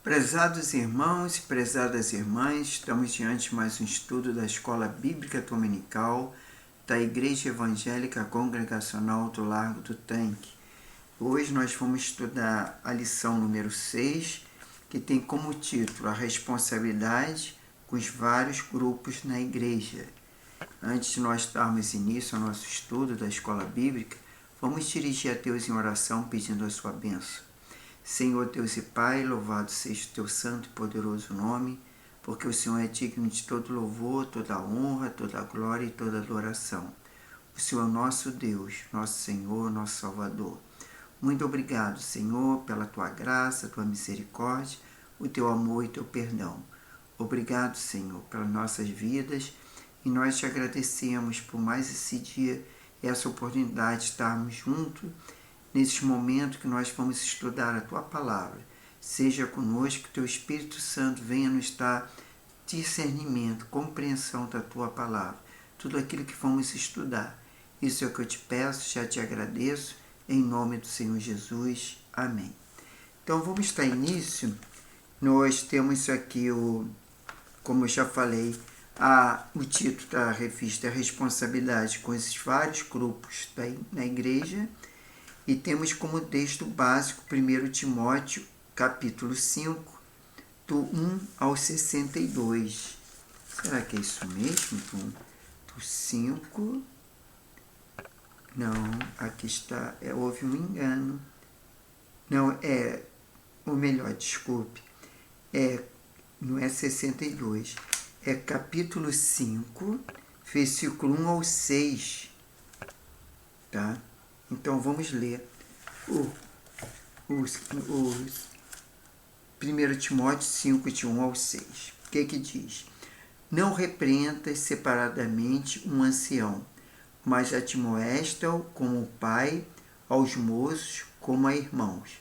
Prezados irmãos e prezadas irmãs, estamos diante de mais um estudo da Escola Bíblica Dominical da Igreja Evangélica Congregacional do Largo do Tanque. Hoje nós vamos estudar a lição número 6, que tem como título a responsabilidade com os vários grupos na igreja. Antes de nós darmos início ao nosso estudo da Escola Bíblica, vamos dirigir a Deus em oração pedindo a sua bênção. Senhor Deus e Pai, louvado seja o teu santo e poderoso nome, porque o Senhor é digno de todo louvor, toda honra, toda glória e toda adoração. O Senhor é nosso Deus, nosso Senhor, nosso Salvador. Muito obrigado, Senhor, pela tua graça, tua misericórdia, o teu amor e teu perdão. Obrigado, Senhor, pelas nossas vidas, e nós te agradecemos por mais esse dia e essa oportunidade de estarmos juntos nesse momento que nós vamos estudar a Tua Palavra. Seja conosco, que Teu Espírito Santo venha nos dar discernimento, compreensão da Tua Palavra, tudo aquilo que vamos estudar. Isso é o que eu te peço, já te agradeço, em nome do Senhor Jesus. Amém. Então vamos dar início. Nós temos isso aqui, como eu já falei, o título da revista é Responsabilidade com esses vários grupos na igreja. E temos como texto básico 1 Timóteo, capítulo 5, do 1 ao 62. Será que é isso mesmo? Do 5? Não, aqui está, houve um engano. Não, ou melhor, desculpe, não é 62, é capítulo 5, versículo 1 ao 6, tá? Então vamos ler os 1 Timóteo 5, de 1 ao 6. O que diz? Não repreendas separadamente um ancião, mas admoesta-o como pai, aos moços como a irmãos,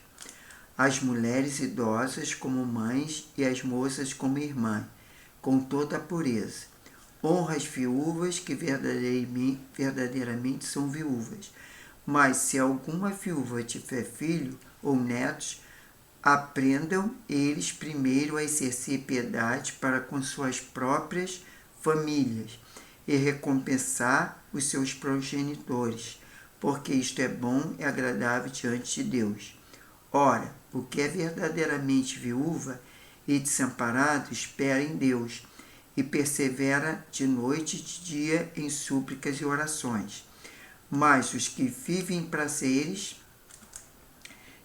as mulheres idosas como mães e as moças como irmãs, com toda a pureza. Honra as viúvas que verdadeiramente são viúvas. Mas se alguma viúva tiver filho ou netos, aprendam eles primeiro a exercer piedade para com suas próprias famílias e recompensar os seus progenitores, porque isto é bom e agradável diante de Deus. Ora, o que é verdadeiramente viúva e desamparado espera em Deus e persevera de noite e de dia em súplicas e orações. Mas os que vivem em prazeres,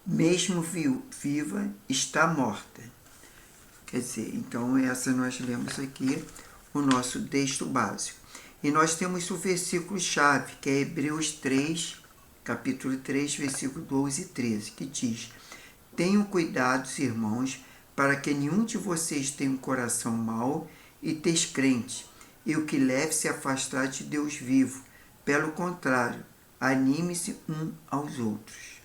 mesmo viva, está morta. Quer dizer, então essa nós lemos aqui o nosso texto básico. E nós temos o versículo-chave, que é Hebreus 3, capítulo 3, versículo 12 e 13, que diz: Tenham cuidado, irmãos, para que nenhum de vocês tenha um coração mau e descrente, e o que leve se a afastar de Deus vivo. Pelo contrário, anime-se um aos outros.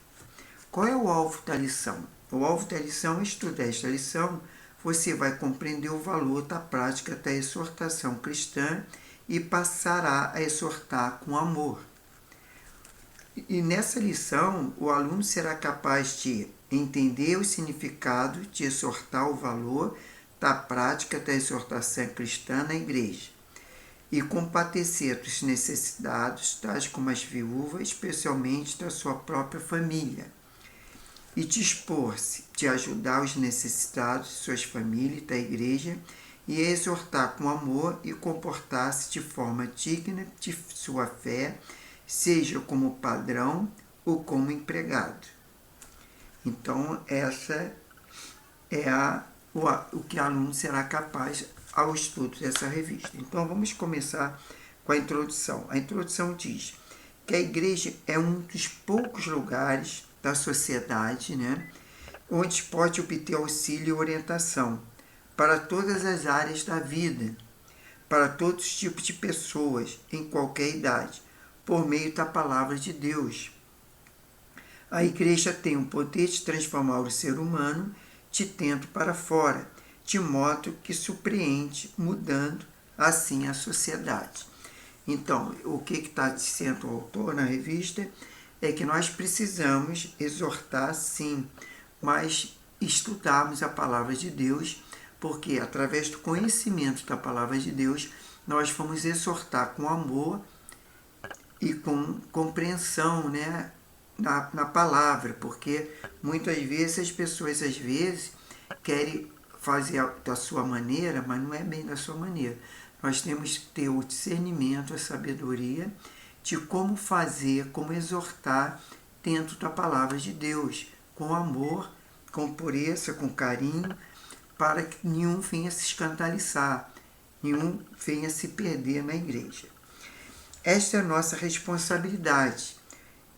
Qual é o alvo da lição? O alvo da lição é estudar esta lição. Você vai compreender o valor da prática da exortação cristã e passará a exortar com amor. E nessa lição, o aluno será capaz de entender o significado de exortar o valor da prática da exortação cristã na igreja e compadecer dos necessitados, tais como as viúvas, especialmente da sua própria família, e dispor-se de ajudar os necessitados de suas famílias, da igreja, e exortar com amor e comportar-se de forma digna de sua fé, seja como padrão ou como empregado. Então, essa é o que o aluno será capaz ao estudo dessa revista. Então, vamos começar com a introdução. A introdução diz que a igreja é um dos poucos lugares da sociedade, onde pode obter auxílio e orientação para todas as áreas da vida, para todos os tipos de pessoas, em qualquer idade, por meio da palavra de Deus. A igreja tem o poder de transformar o ser humano de dentro para fora, de modo que surpreende, mudando assim a sociedade. Então, o que está dizendo o autor na revista é que nós precisamos exortar, sim, mas estudarmos a palavra de Deus, porque através do conhecimento da palavra de Deus, nós vamos exortar com amor e com compreensão, né, na palavra, porque muitas vezes as pessoas querem fazer da sua maneira, mas não é bem da sua maneira. Nós temos que ter o discernimento, a sabedoria de como fazer, como exortar dentro da palavra de Deus, com amor, com pureza, com carinho, para que nenhum venha se escandalizar, nenhum venha se perder na igreja. Esta é a nossa responsabilidade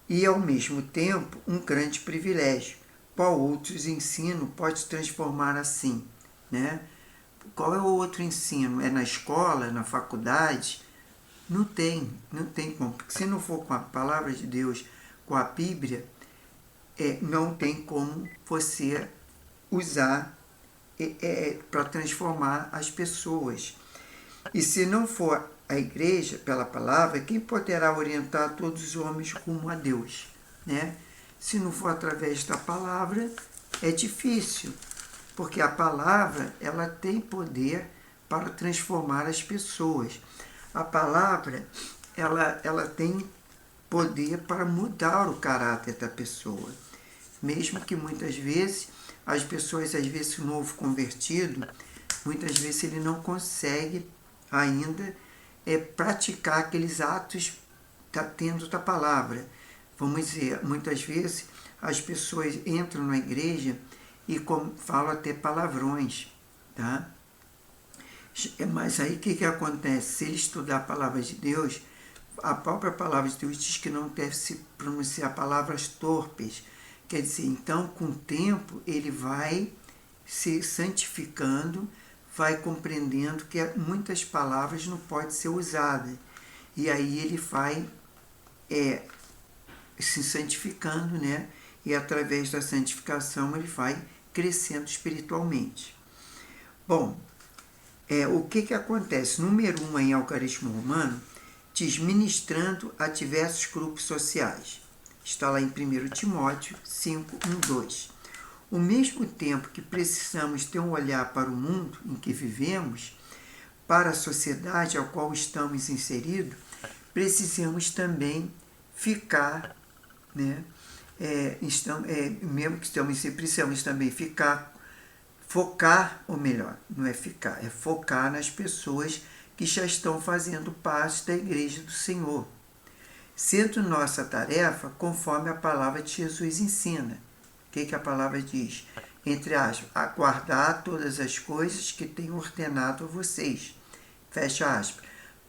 e, ao mesmo tempo, um grande privilégio. Qual outros ensino pode se transformar assim, né? Qual é o outro ensino? É na escola, na faculdade? Não tem como. Porque se não for com a palavra de Deus, com a Bíblia, não tem como você usar para transformar as pessoas. E se não for a igreja pela palavra, quem poderá orientar todos os homens rumo a Deus, né? Se não for através da palavra, é difícil, porque a palavra ela tem poder para transformar as pessoas. A palavra ela tem poder para mudar o caráter da pessoa, mesmo que muitas vezes as pessoas, às vezes o novo convertido, muitas vezes ele não consegue ainda praticar aqueles atos dentro da palavra. Vamos dizer, muitas vezes as pessoas entram na igreja e falam até palavrões, tá? Mas aí o que acontece? Se ele estudar a palavra de Deus, a própria palavra de Deus diz que não deve se pronunciar palavras torpes. Quer dizer, então, com o tempo, ele vai se santificando, vai compreendendo que muitas palavras não podem ser usadas. E aí ele vai se santificando, né? E através da santificação ele vai crescendo espiritualmente. Bom, o que acontece? Número 1 em Algarismo Romano diz ministrando a diversos grupos sociais. Está lá em 1 Timóteo 5, 1, 2. Ao mesmo tempo que precisamos ter um olhar para o mundo em que vivemos, para a sociedade a qual estamos inseridos, precisamos também ficar, né? Mesmo que estamos inseridos, precisamos também focar, ou melhor, não é ficar, é focar nas pessoas que já estão fazendo parte da Igreja do Senhor, sendo nossa tarefa conforme a palavra de Jesus ensina. O que a palavra diz? Entre aspas, aguardar todas as coisas que tenho ordenado a vocês. Fecha aspas.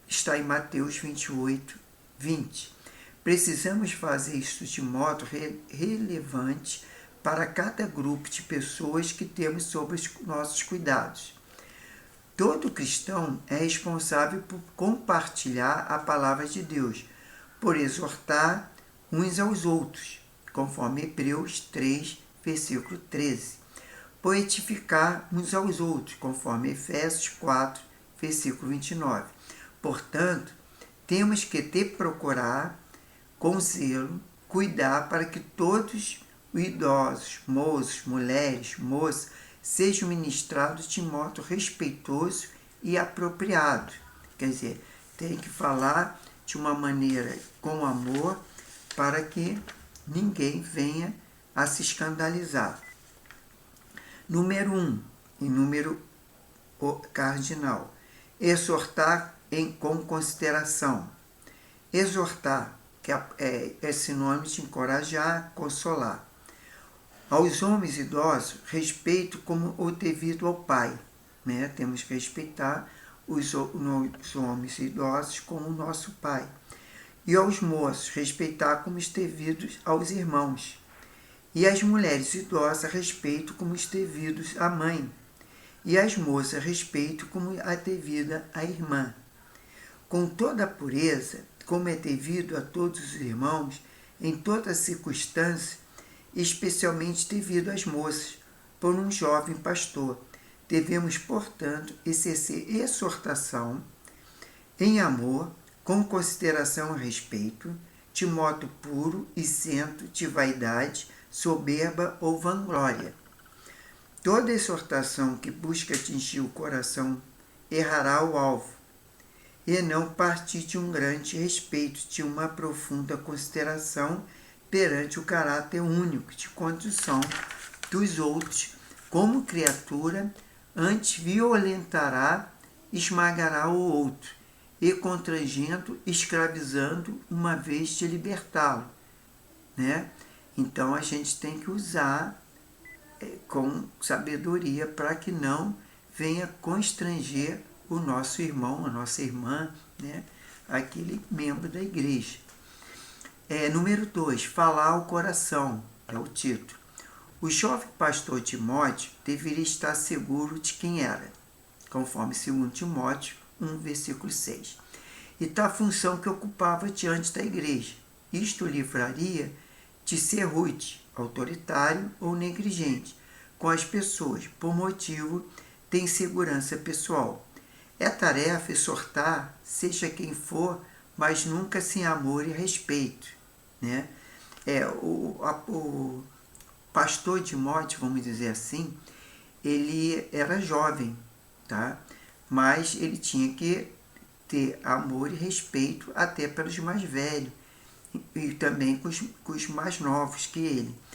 Está em Mateus 28, 20. Precisamos fazer isso de modo relevante para cada grupo de pessoas que temos sob os nossos cuidados. Todo cristão é responsável por compartilhar a palavra de Deus, por exortar uns aos outros, conforme Hebreus 3, versículo 13, por edificar uns aos outros, conforme Efésios 4, versículo 29. Portanto, temos que procurar, com zelo, cuidar para que todos os idosos, moços, mulheres, moças, sejam ministrados de modo respeitoso e apropriado. Quer dizer, tem que falar de uma maneira com amor para que ninguém venha a se escandalizar. Número 1, e número cardinal, exortar com consideração. Exortar, que é sinônimo de encorajar, consolar. Aos homens idosos, respeito como o devido ao pai, né? Temos que respeitar os homens idosos como o nosso pai. E aos moços, respeitar como os devidos aos irmãos. E as mulheres idosas, respeito como os devidos à mãe. E as moças, respeito como a devida à irmã. Com toda a pureza, como é devido a todos os irmãos, em toda circunstância, especialmente devido às moças, por um jovem pastor. Devemos, portanto, exercer exortação em amor, com consideração e respeito, de modo puro, isento de vaidade, soberba ou vanglória. Toda exortação que busca atingir o coração errará o alvo, e não partir de um grande respeito, de uma profunda consideração perante o caráter único de condição dos outros, como criatura, antes violentará, esmagará o outro, e constrangendo, escravizando, uma vez de libertá-lo, né? Então a gente tem que usar com sabedoria para que não venha constranger o nosso irmão, a nossa irmã, né? Aquele membro da igreja. Número 2, falar ao coração, é o título. O jovem pastor Timóteo deveria estar seguro de quem era, conforme 2 Timóteo 1, versículo 6. E da função que ocupava diante da igreja. Isto o livraria de ser rude, autoritário ou negligente com as pessoas, por motivo de insegurança pessoal. É tarefa exortar, seja quem for, mas nunca sem amor e respeito, né? O pastor Timóteo, vamos dizer assim, ele era jovem, tá? Mas ele tinha que ter amor e respeito até pelos mais velhos e também com os mais novos que ele.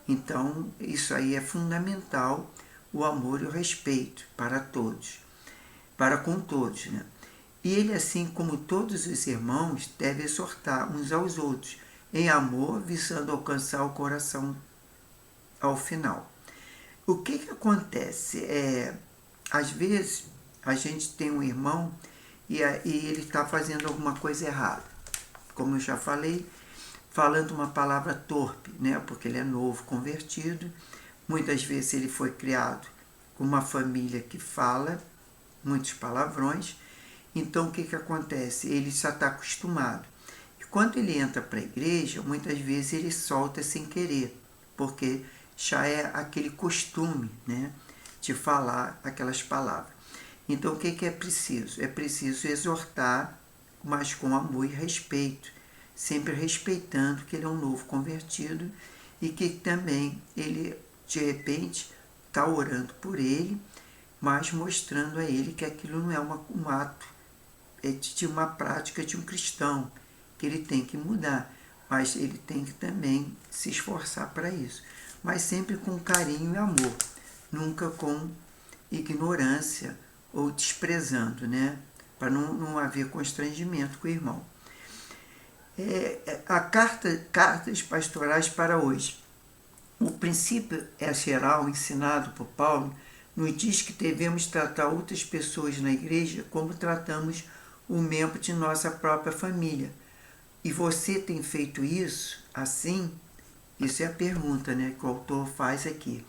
Então, isso aí é fundamental, o amor e o respeito para todos, para com todos, né? E ele, assim como todos os irmãos, deve exortar uns aos outros, em amor, visando alcançar o coração ao final. O que acontece? Às vezes, a gente tem um irmão e ele está fazendo alguma coisa errada. Como eu já falei, falando uma palavra torpe, né? Porque ele é novo, convertido. Muitas vezes ele foi criado com uma família que fala muitos palavrões. Então, o que acontece? Ele já está acostumado. E quando ele entra para a igreja, muitas vezes ele solta sem querer, porque já é aquele costume, né, de falar aquelas palavras. Então, o que é preciso? É preciso exortar, mas com amor e respeito, sempre respeitando que ele é um novo convertido e que também ele, de repente, está orando por ele, mas mostrando a ele que aquilo não é um ato, é de uma prática de um cristão, que ele tem que mudar, mas ele tem que também se esforçar para isso, mas sempre com carinho e amor, nunca com ignorância ou desprezando, né? Para não haver constrangimento com o irmão. Cartas pastorais para hoje. O princípio geral ensinado por Paulo nos diz que devemos tratar outras pessoas na igreja como tratamos um membro de nossa própria família. E você tem feito isso assim? Isso é a pergunta, né, que o autor faz aqui.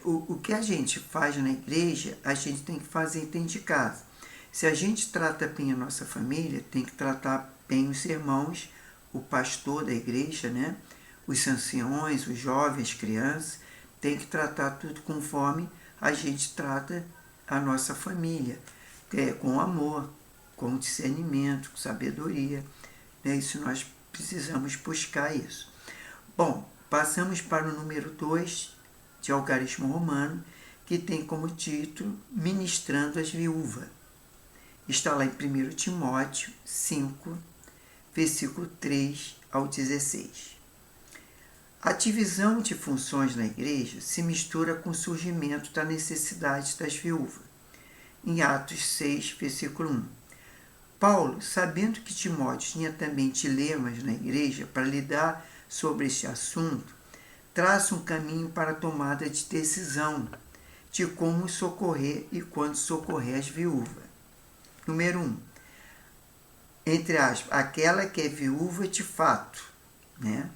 O que a gente faz na igreja, a gente tem que fazer dentro de casa. Se a gente trata bem a nossa família, tem que tratar bem os irmãos, o pastor da igreja, né? Os anciões, os jovens, as crianças, tem que tratar tudo conforme a gente trata a nossa família, com amor, com discernimento, com sabedoria, né? Isso nós precisamos buscar isso. Bom, passamos para o número 2 de Algarismo Romano, que tem como título Ministrando as Viúvas. Está lá em 1 Timóteo 5, versículo 3 ao 16. A divisão de funções na igreja se mistura com o surgimento da necessidade das viúvas. Em Atos 6, versículo 1. Paulo, sabendo que Timóteo tinha também dilemas na igreja para lidar sobre este assunto, traça um caminho para a tomada de decisão de como socorrer e quando socorrer as viúvas. Número 1. Entre aspas, aquela que é viúva de fato, né?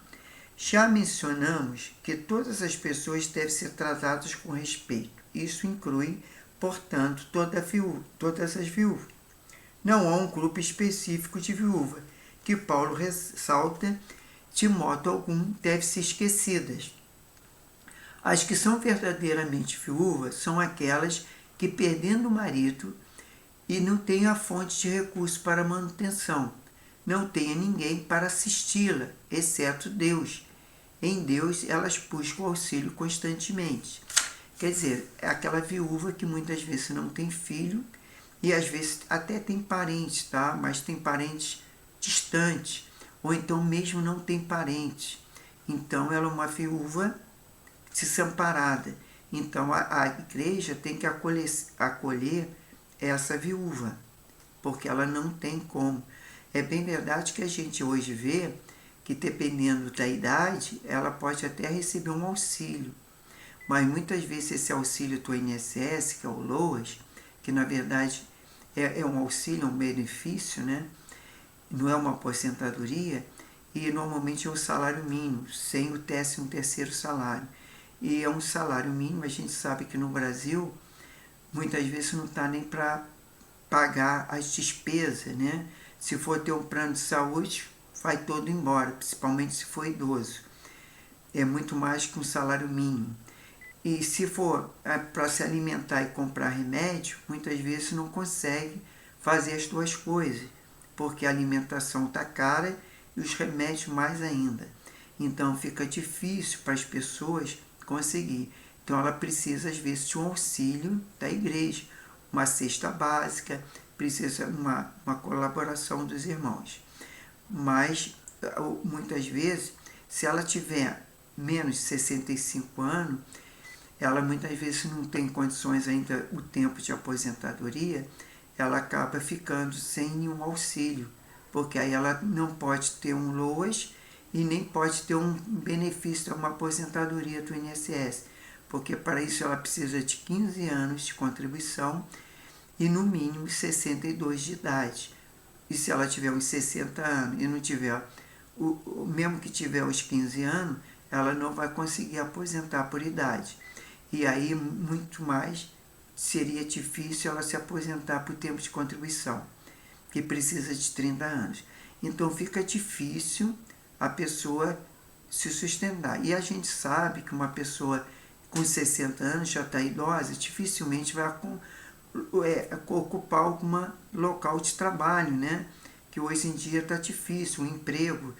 Já mencionamos que todas as pessoas devem ser tratadas com respeito. Isso inclui, portanto, todas as viúvas. Não há um grupo específico de viúva, que Paulo ressalta de modo algum devem ser esquecidas. As que são verdadeiramente viúvas são aquelas que, perdendo o marido, e não têm a fonte de recursos para manutenção, não tenha ninguém para assisti-la, exceto Deus. Em Deus elas buscam auxílio constantemente. Quer dizer, é aquela viúva que muitas vezes não tem filho e às vezes até tem parentes, tá? Mas tem parentes distantes, ou então mesmo não tem parentes. Então ela é uma viúva desamparada. Então a igreja tem que acolher essa viúva, porque ela não tem como. É bem verdade que a gente hoje vê que, dependendo da idade, ela pode até receber um auxílio, mas muitas vezes esse auxílio do INSS, que é o LOAS, que na verdade é um auxílio, um benefício, né? Não é uma aposentadoria, e normalmente é o salário mínimo, sem o 13º salário. E é um salário mínimo, a gente sabe que no Brasil, muitas vezes não está nem para pagar as despesas, né? Se for ter um plano de saúde, vai todo embora, principalmente se for idoso. É muito mais que um salário mínimo. E se for para se alimentar e comprar remédio, muitas vezes não consegue fazer as duas coisas, porque a alimentação está cara e os remédios mais ainda. Então fica difícil para as pessoas conseguir. Então ela precisa às vezes de um auxílio da igreja, uma cesta básica, precisa uma colaboração dos irmãos. Mas muitas vezes, se ela tiver menos de 65 anos, ela muitas vezes não tem condições ainda, o tempo de aposentadoria, ela acaba ficando sem nenhum auxílio, porque aí ela não pode ter um LOAS e nem pode ter um benefício, uma aposentadoria do INSS, porque para isso ela precisa de 15 anos de contribuição e no mínimo 62 de idade. E se ela tiver uns 60 anos e não tiver, mesmo que tiver os 15 anos, ela não vai conseguir aposentar por idade. E aí, muito mais, seria difícil ela se aposentar por tempo de contribuição, que precisa de 30 anos. Então, fica difícil a pessoa se sustentar. E a gente sabe que uma pessoa com 60 anos, já está idosa, dificilmente vai ocupar algum local de trabalho, né? Que hoje em dia está difícil, um emprego.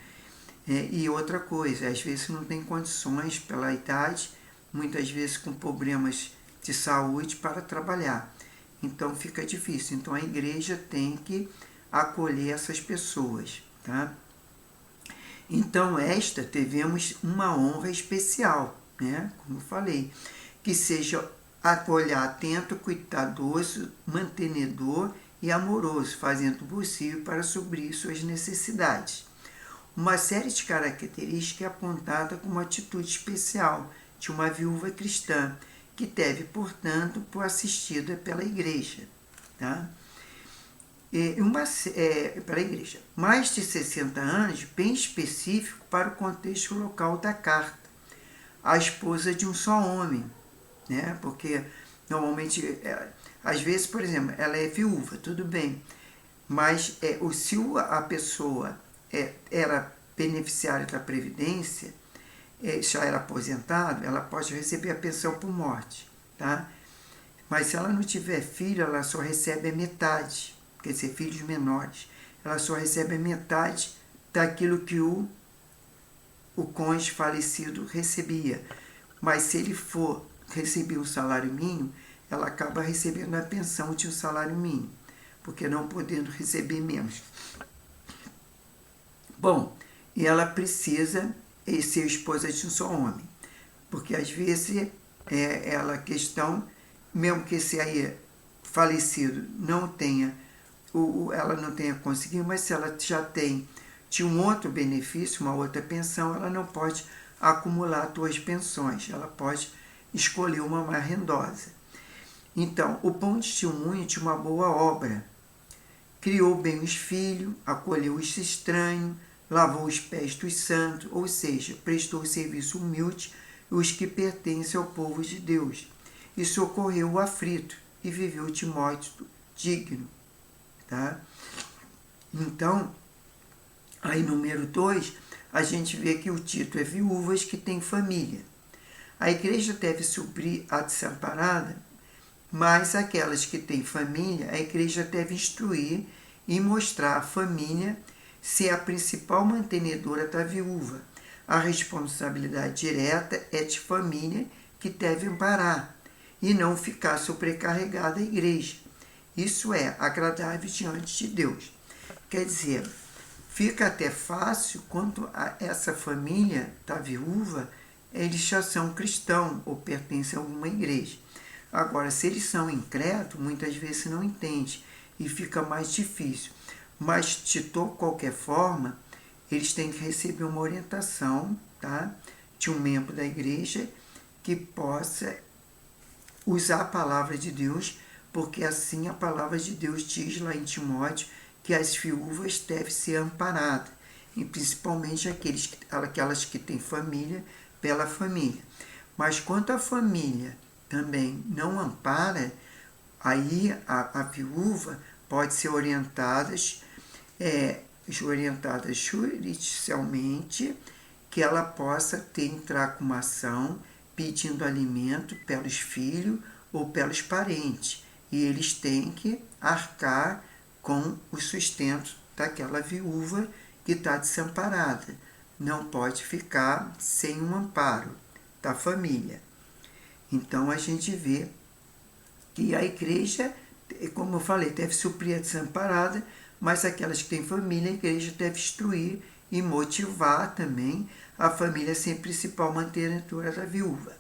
E outra coisa, às vezes não tem condições pela idade, muitas vezes com problemas de saúde para trabalhar. Então fica difícil. Então a igreja tem que acolher essas pessoas, tá? Então tivemos uma honra especial, né? Como eu falei, que seja olhar atento, cuidadoso, mantenedor e amoroso, fazendo o possível para suprir suas necessidades. Uma série de características é apontada como atitude especial de uma viúva cristã, que deve, portanto, ser assistida pela igreja. Tá? Pela igreja. Mais de 60 anos, bem específico para o contexto local da carta. A esposa de um só homem, né? Porque normalmente, às vezes, por exemplo, ela é viúva, tudo bem, mas se a pessoa era beneficiária da Previdência, já era aposentada, ela pode receber a pensão por morte, tá? Mas se ela não tiver filho, ela só recebe a metade, quer dizer, filhos menores, ela só recebe a metade daquilo que o cônjuge falecido recebia. Mas se ele for receber o salário mínimo, ela acaba recebendo a pensão de um salário mínimo, porque não podendo receber menos. Bom, e ela precisa ser esposa de um só homem, porque às vezes ela questão, mesmo que esse aí falecido não tenha, ela não tenha conseguido, mas se ela já tinha um outro benefício, uma outra pensão, ela não pode acumular duas pensões, ela pode escolher uma mais rendosa. Então, o bom testemunho de uma boa obra. Criou bem os filhos, acolheu os estranhos, lavou os pés dos santos, ou seja, prestou serviço humilde os que pertencem ao povo de Deus, e socorreu o aflito, e viveu de modo digno. Tá? Então, aí número 2, a gente vê que o título é Viúvas que têm família. A igreja deve suprir a desamparada, mas aquelas que têm família, a igreja deve instruir e mostrar à família ser a principal mantenedora da viúva. A responsabilidade direta é de família que deve amparar, e não ficar sobrecarregada a igreja. Isso é agradável diante de Deus. Quer dizer, fica até fácil quando essa família está viúva, eles já são cristãos ou pertencem a alguma igreja. Agora, se eles são incrédulos, muitas vezes não entende e fica mais difícil. Mas, de qualquer forma, eles têm que receber uma orientação, tá, de um membro da igreja que possa usar a palavra de Deus, porque assim a palavra de Deus diz lá em Timóteo que as viúvas devem ser amparadas, e principalmente aquelas que têm família, pela família. Mas quanto a família também não ampara, aí a viúva pode ser orientada judicialmente, que ela possa entrar com uma ação pedindo alimento pelos filhos ou pelos parentes. E eles têm que arcar com o sustento daquela viúva que está desamparada. Não pode ficar sem um amparo da família. Então a gente vê que a igreja, como eu falei, deve suprir a desamparada, mas aquelas que têm família, a igreja deve instruir e motivar também a família sem principal mantenedora da viúva.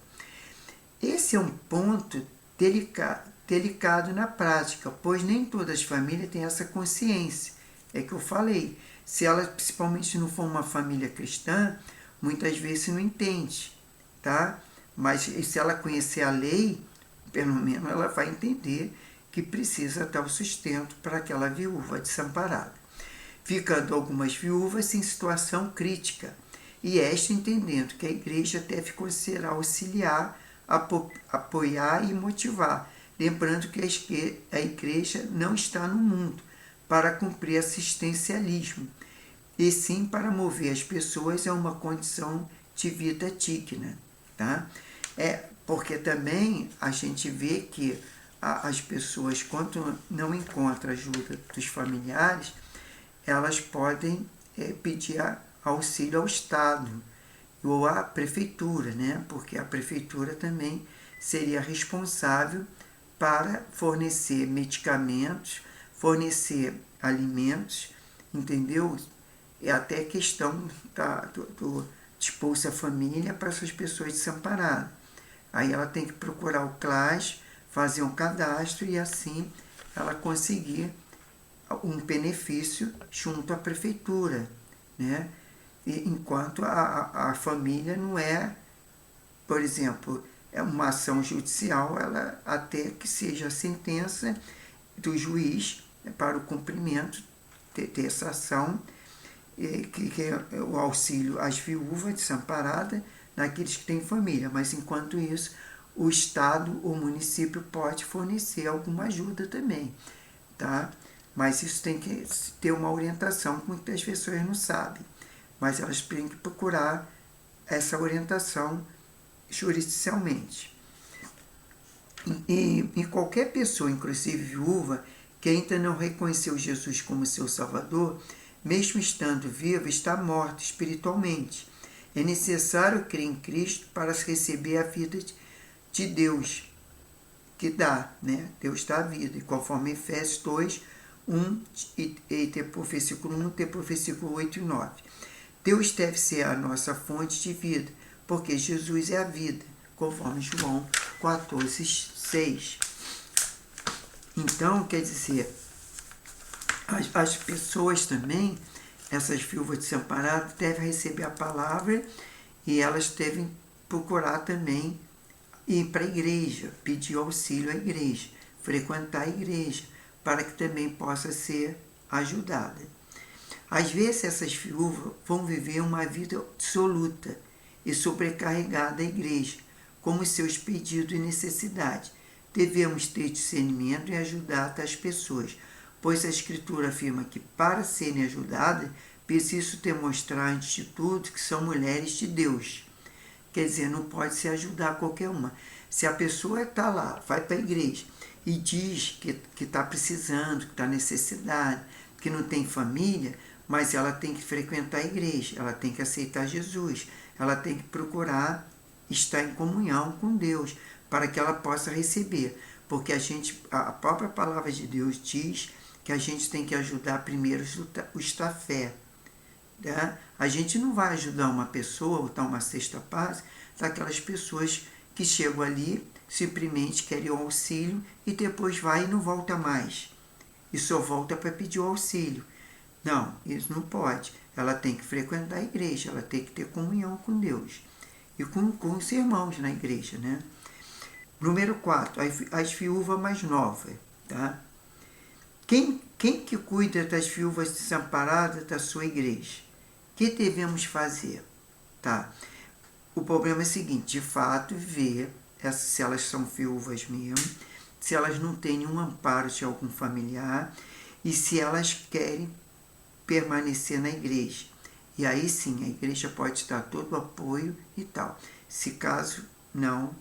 Esse é um ponto delicado na prática, pois nem todas as famílias têm essa consciência. É que eu falei, se ela principalmente não for uma família cristã, muitas vezes não entende, tá? Mas se ela conhecer a lei, pelo menos ela vai entender que precisa dar o sustento para aquela viúva desamparada. Ficando algumas viúvas em situação crítica, e esta entendendo que a igreja deve considerar auxiliar, apoiar e motivar, lembrando que a igreja não está no mundo para cumprir assistencialismo, e sim para mover as pessoas a uma condição de vida digna, tá? Porque também a gente vê que as pessoas, quando não encontram ajuda dos familiares, elas podem pedir auxílio ao Estado ou à prefeitura, né? Porque a prefeitura também seria responsável para fornecer medicamentos, fornecer alimentos, entendeu? E até questão de Bolsa Família para essas pessoas desamparadas. Aí ela tem que procurar o CLAS, fazer um cadastro e assim ela conseguir um benefício junto à prefeitura, né? E enquanto a família não é, por exemplo, é uma ação judicial, ela até que seja a sentença do juiz para o cumprimento dessa ação, que é o auxílio às viúvas desamparadas, naqueles que têm família, mas enquanto isso, o Estado ou o município pode fornecer alguma ajuda também, tá? Mas isso tem que ter uma orientação, que muitas pessoas não sabem, mas elas têm que procurar essa orientação jurisdicialmente. E qualquer pessoa, inclusive viúva, que ainda não reconheceu Jesus como seu Salvador, mesmo estando viva, está morta espiritualmente. É necessário crer em Cristo para receber a vida de Deus, que dá, né? Deus dá a vida. E conforme Efésios 2, 1 e versículo 1, versículo 8 e 9. Deus deve ser a nossa fonte de vida, porque Jesus é a vida, conforme João 14, 6. Então, quer dizer, as pessoas também, essas viúvas desamparadas, devem receber a palavra e elas devem procurar também ir para a igreja, pedir auxílio à igreja, frequentar a igreja, para que também possa ser ajudada. Às vezes essas viúvas vão viver uma vida dissoluta e sobrecarregada à igreja, com os seus pedidos e necessidades. Devemos ter discernimento e ajudar tais pessoas, pois a Escritura afirma que para serem ajudadas, preciso demonstrar antes de tudo que são mulheres de Deus. Quer dizer, não pode se ajudar qualquer uma. Se a pessoa está lá, vai para a igreja e diz que está precisando, que está necessidade, que não tem família, mas ela tem que frequentar a igreja, ela tem que aceitar Jesus, ela tem que procurar estar em comunhão com Deus, para que ela possa receber. Porque a própria palavra de Deus diz que a gente tem que ajudar primeiro o estafé. Né? A gente não vai ajudar uma pessoa, ou dar uma cesta básica, daquelas pessoas que chegam ali, simplesmente querem o auxílio e depois vai e não volta mais. E só volta para pedir o auxílio. Não, isso não pode. Ela tem que frequentar a igreja, ela tem que ter comunhão com Deus e com os irmãos na igreja, né? Número 4, as viúvas mais novas, tá? Quem que cuida das viúvas desamparadas da sua igreja? O que devemos fazer? Tá? O problema é o seguinte, de fato, ver se elas são viúvas mesmo, se elas não têm nenhum amparo de algum familiar e se elas querem permanecer na igreja. E aí sim, a igreja pode dar todo o apoio e tal. Se caso não,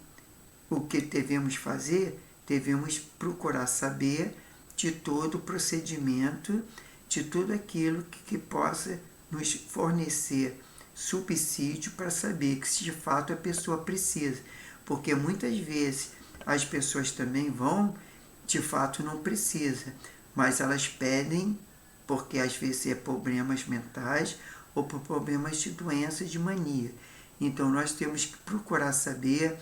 o que devemos fazer? Devemos procurar saber de todo o procedimento, de tudo aquilo que possa nos fornecer subsídio para saber que se de fato a pessoa precisa. Porque muitas vezes as pessoas também vão, de fato não precisa, mas elas pedem porque às vezes é problemas mentais ou por problemas de doenças de mania. Então nós temos que procurar saber,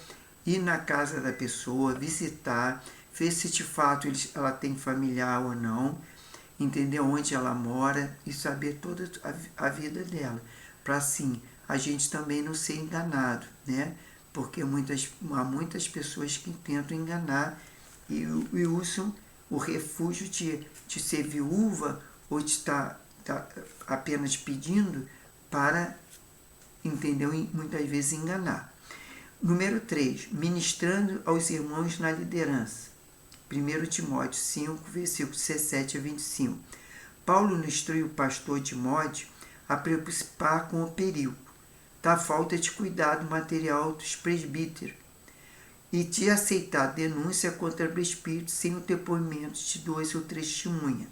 ir na casa da pessoa, visitar, ver se de fato ela tem familiar ou não, entender onde ela mora e saber toda a vida dela, para assim a gente também não ser enganado, né? Porque há muitas pessoas que tentam enganar e usam o refúgio de ser viúva ou de estar apenas pedindo para, entendeu? Muitas vezes enganar. Número 3, ministrando aos irmãos na liderança. 1 Timóteo 5, versículos 17 a 25. Paulo instrui o pastor Timóteo a preocupar com o perigo da falta de cuidado material dos presbíteros e de aceitar denúncia contra presbíteros sem o depoimento de 2 ou 3 testemunhas.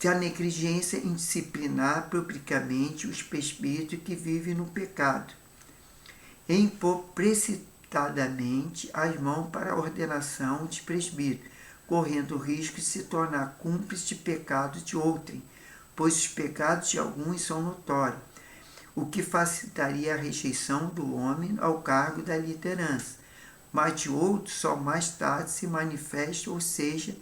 Da negligência em disciplinar publicamente os presbíteros que vivem no pecado, e impor precipitadamente as mãos para a ordenação de presbítero, correndo o risco de se tornar cúmplice de pecados de outrem, pois os pecados de alguns são notórios, o que facilitaria a rejeição do homem ao cargo da liderança, mas de outros só mais tarde se manifesta, ou seja,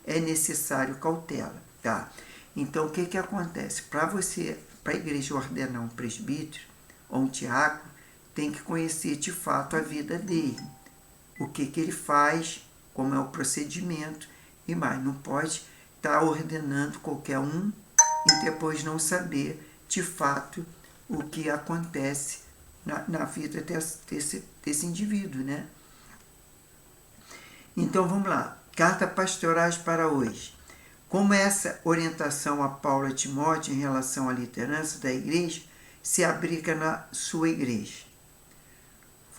é necessário cautela. Tá? Então, o que acontece? Para a igreja ordenar um presbítero ou um diácono, tem que conhecer de fato a vida dele, o que ele faz, como é o procedimento e mais. Não pode estar ordenando qualquer um e depois não saber de fato o que acontece na vida desse indivíduo, né? Então vamos lá, carta pastorais para hoje. Como essa orientação a Paulo e Timóteo em relação à liderança da igreja se aplica na sua igreja?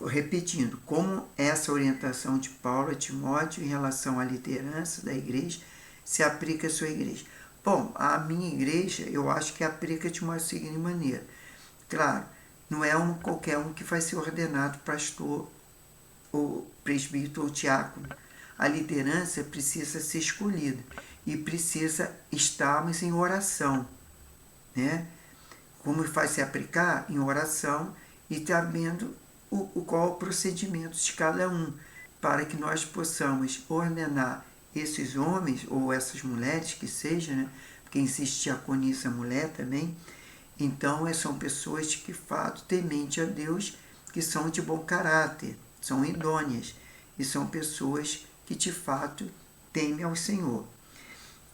Repetindo, como essa orientação de Paulo a Timóteo em relação à liderança da igreja se aplica à sua igreja? Bom, a minha igreja eu acho que aplica de uma seguinte maneira. Claro, não é qualquer um que vai ser ordenado pastor ou presbítero ou diácono. A liderança precisa ser escolhida e precisa estarmos em oração, né? Como vai se aplicar? Em oração e sabendo qual o procedimento de cada um, para que nós possamos ordenar esses homens ou essas mulheres que seja, né? Porque existe diaconisa mulher também. Então, são pessoas que, de fato, temente a Deus, que são de bom caráter, são idôneas e são pessoas que, de fato, temem ao Senhor.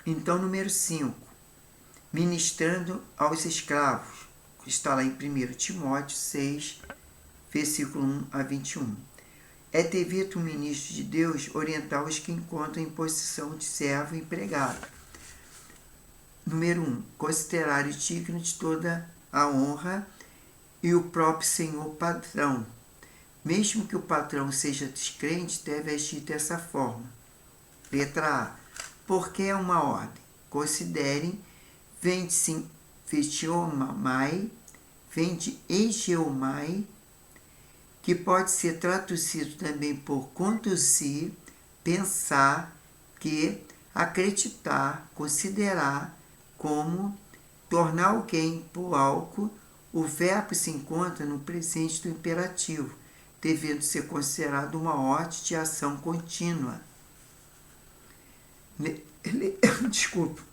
Então, número 5, ministrando aos escravos, que está lá em 1 Timóteo 6, versículo 1 a 21. É dever do ministro de Deus orientar os que encontram em posição de servo e empregado. Número 1. Considerar digno de toda a honra e o próprio Senhor patrão. Mesmo que o patrão seja descrente, deve agir dessa forma. Letra A. Porque é uma ordem. Considerem, vem de Egeomai, que pode ser traduzido também por conduzir, pensar, que, acreditar, considerar, como, tornar alguém por algo. O verbo se encontra no presente do imperativo, devendo ser considerado uma ordem de ação contínua. Desculpa.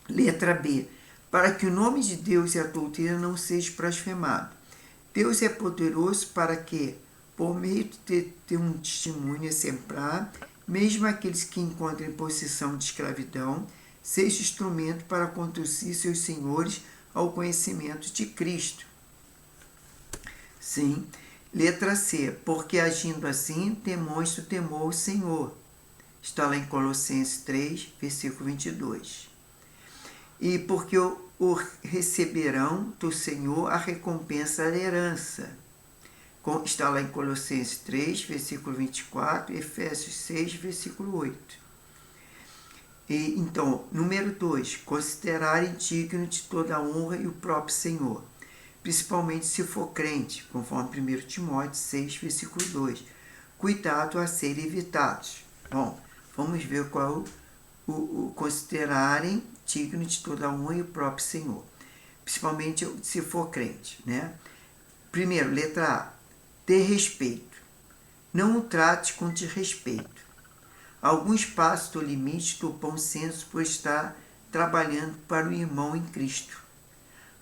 Letra B. Para que o nome de Deus e a doutrina não sejam blasfemados. Deus é poderoso para que, por meio de um testemunho exemplar, mesmo aqueles que encontram em posição de escravidão, seja instrumento para conduzir seus senhores ao conhecimento de Cristo. Sim. Letra C. Porque agindo assim, demonstra o temor ao Senhor. Está lá em Colossenses 3, versículo 22. E porque o receberão do Senhor a recompensa da herança. Está lá em Colossenses 3, versículo 24, Efésios 6, versículo 8. E, então, número 2, considerarem digno de toda a honra e o próprio Senhor, principalmente se for crente, conforme 1 Timóteo 6, versículo 2. Cuidado a serem evitados. Bom, vamos ver qual o considerarem digno de toda a honra e o próprio Senhor, principalmente se for crente, né? Primeiro, letra A, ter respeito. Não o trate com desrespeito. Alguns passam do limite do bom senso por estar trabalhando para o irmão em Cristo.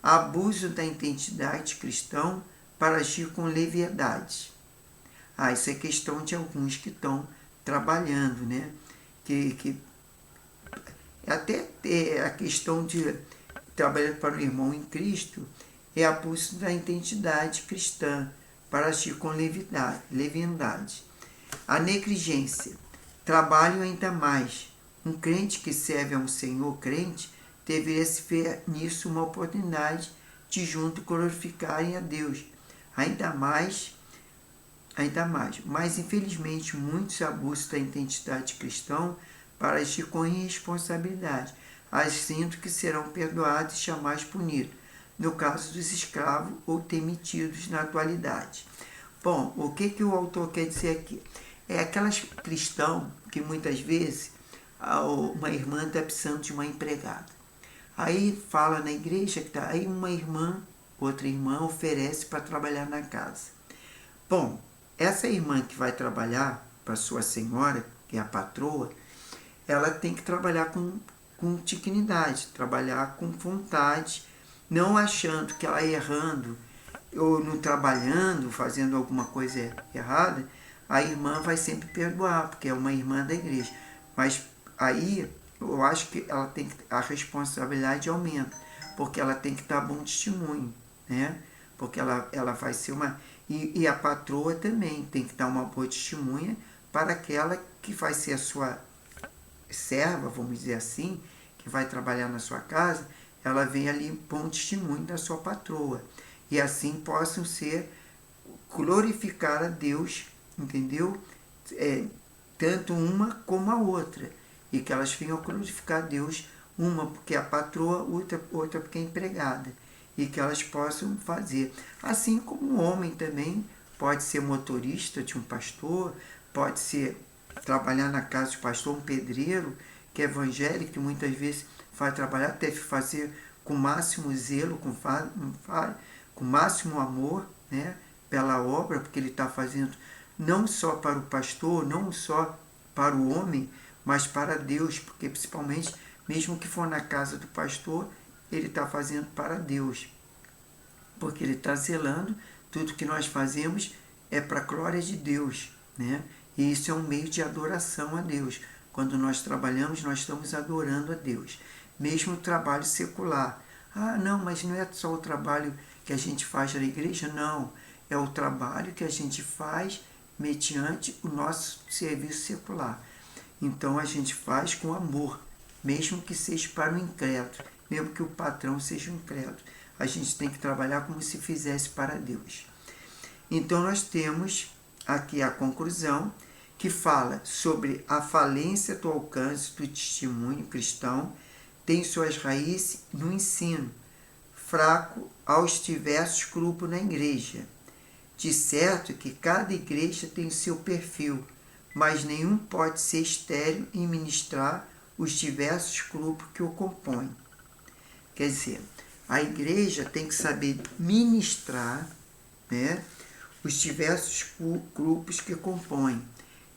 Abuso da identidade cristã para agir com leviandade. Isso é questão de alguns que estão trabalhando, né? Que até a questão de trabalhar para o irmão em Cristo é abuso da identidade cristã para agir com leviandade. A negligência. Trabalho ainda mais. Um crente que serve a um Senhor crente deveria se ver nisso uma oportunidade de junto glorificarem a Deus. Ainda mais. Mas, infelizmente, muitos abusam da identidade cristã para agir com irresponsabilidade, agindo que serão perdoados e jamais punidos, no caso dos escravos ou demitidos na atualidade. Bom, o que o autor quer dizer aqui? É aquelas cristãos que muitas vezes uma irmã está precisando de uma empregada. Aí fala na igreja que aí outra irmã oferece para trabalhar na casa. Bom, essa irmã que vai trabalhar para sua senhora, que é a patroa, ela tem que trabalhar com dignidade, trabalhar com vontade, não achando que ela errando ou não trabalhando, fazendo alguma coisa errada, a irmã vai sempre perdoar, porque é uma irmã da igreja. Mas aí eu acho que ela tem que, a responsabilidade aumenta, porque ela tem que dar bom testemunho, né? Porque ela vai ser uma... E a patroa também tem que dar uma boa testemunha para aquela que vai ser a sua serva, vamos dizer assim, que vai trabalhar na sua casa, ela vem ali bom testemunho da sua patroa. E assim possam glorificar a Deus, entendeu? Tanto uma como a outra. E que elas venham glorificar a Deus, uma porque é a patroa, outra porque é empregada. E que elas possam fazer. Assim como o homem também pode ser motorista de um pastor, pode ser trabalhar na casa do pastor, um pedreiro, que é evangélico, que muitas vezes vai trabalhar, deve fazer com máximo zelo, com máximo amor, né, pela obra, porque ele está fazendo não só para o pastor, não só para o homem, mas para Deus, porque principalmente, mesmo que for na casa do pastor, ele está fazendo para Deus, porque ele está zelando, tudo que nós fazemos é para a glória de Deus, né? E isso é um meio de adoração a Deus. Quando nós trabalhamos, nós estamos adorando a Deus. Mesmo o trabalho secular. Não, mas não é só o trabalho que a gente faz na igreja, não. É o trabalho que a gente faz mediante o nosso serviço secular. Então a gente faz com amor, mesmo que seja para o incrédulo, mesmo que o patrão seja um incrédulo. A gente tem que trabalhar como se fizesse para Deus. Então nós temos aqui a conclusão, que fala sobre a falência do alcance do testemunho cristão, tem suas raízes no ensino, fraco aos diversos grupos na igreja, De certo que cada igreja tem o seu perfil, mas nenhum pode ser estéril em ministrar os diversos grupos que o compõem. Quer dizer, a igreja tem que saber ministrar, né, os diversos grupos que compõem.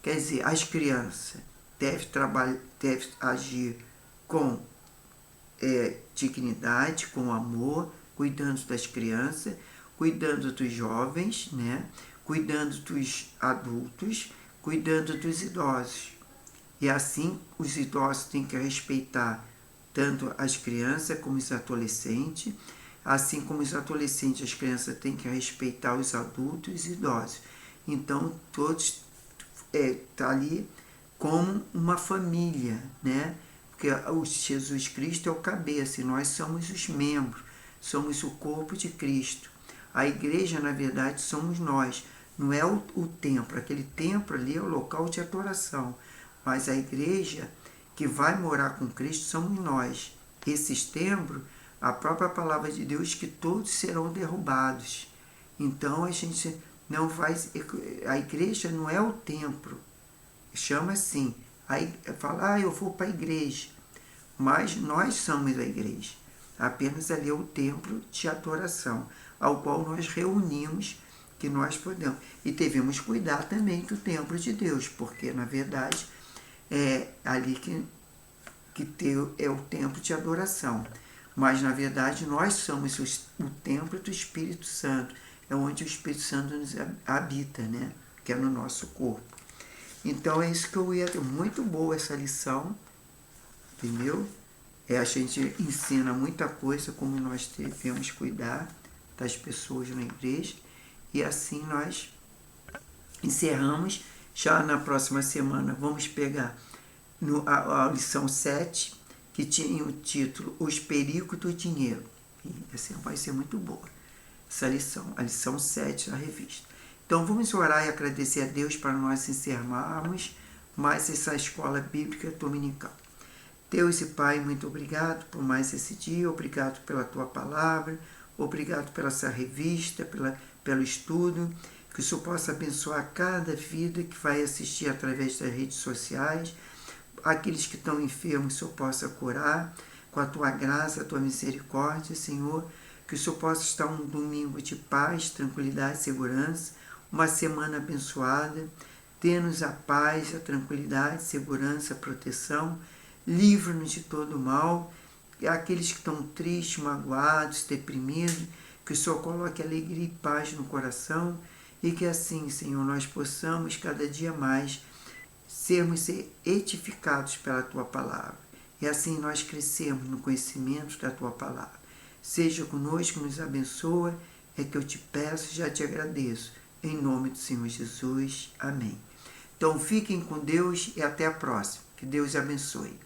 Quer dizer, as crianças devem agir com dignidade, com amor, cuidando das crianças, cuidando dos jovens, né, cuidando dos adultos, cuidando dos idosos. E assim, os idosos têm que respeitar tanto as crianças como os adolescentes, assim como os adolescentes, as crianças têm que respeitar os adultos e os idosos. Então, todos tá ali como uma família, né? Porque o Jesus Cristo é o cabeça e nós somos os membros, somos o corpo de Cristo. A igreja, na verdade, somos nós, não é o templo. Aquele templo ali é o local de adoração, mas a igreja que vai morar com Cristo somos nós. Esses templos, a própria palavra de Deus, que todos serão derrubados. Então a gente não vai. A igreja não é o templo, chama assim. Aí fala, eu vou para a igreja, mas nós somos a igreja. Apenas ali é o templo de adoração, ao qual nós reunimos, que nós podemos. E devemos cuidar também do templo de Deus, porque na verdade é ali que é o templo de adoração. Mas na verdade nós somos o templo do Espírito Santo, é onde o Espírito Santo nos habita, né? Que é no nosso corpo. Então é isso que eu ia ter. Muito boa essa lição, entendeu? A gente ensina muita coisa, como nós devemos cuidar das pessoas na igreja. E assim nós encerramos. Já na próxima semana vamos pegar a lição 7, que tinha o título Os Perigos do Dinheiro. E essa vai ser muito boa, essa lição, a lição 7 da revista. Então vamos orar e agradecer a Deus para nós encerrarmos mais essa escola bíblica dominical. Deus e Pai, muito obrigado por mais esse dia, obrigado pela Tua palavra, obrigado pela essa revista, pelo estudo, que o Senhor possa abençoar cada vida que vai assistir através das redes sociais, aqueles que estão enfermos, o Senhor possa curar, com a Tua graça, a Tua misericórdia, Senhor, que o Senhor possa estar um domingo de paz, tranquilidade, segurança, uma semana abençoada, dê-nos a paz, a tranquilidade, segurança, proteção, livra-nos de todo mal, e aqueles que estão tristes, magoados, deprimidos, que o Senhor coloque alegria e paz no coração, e que assim, Senhor, nós possamos cada dia mais sermos edificados pela Tua palavra. E assim nós crescemos no conhecimento da Tua palavra. Seja conosco, nos abençoa, é que eu te peço e já te agradeço. Em nome do Senhor Jesus. Amém. Então fiquem com Deus e até a próxima. Que Deus abençoe.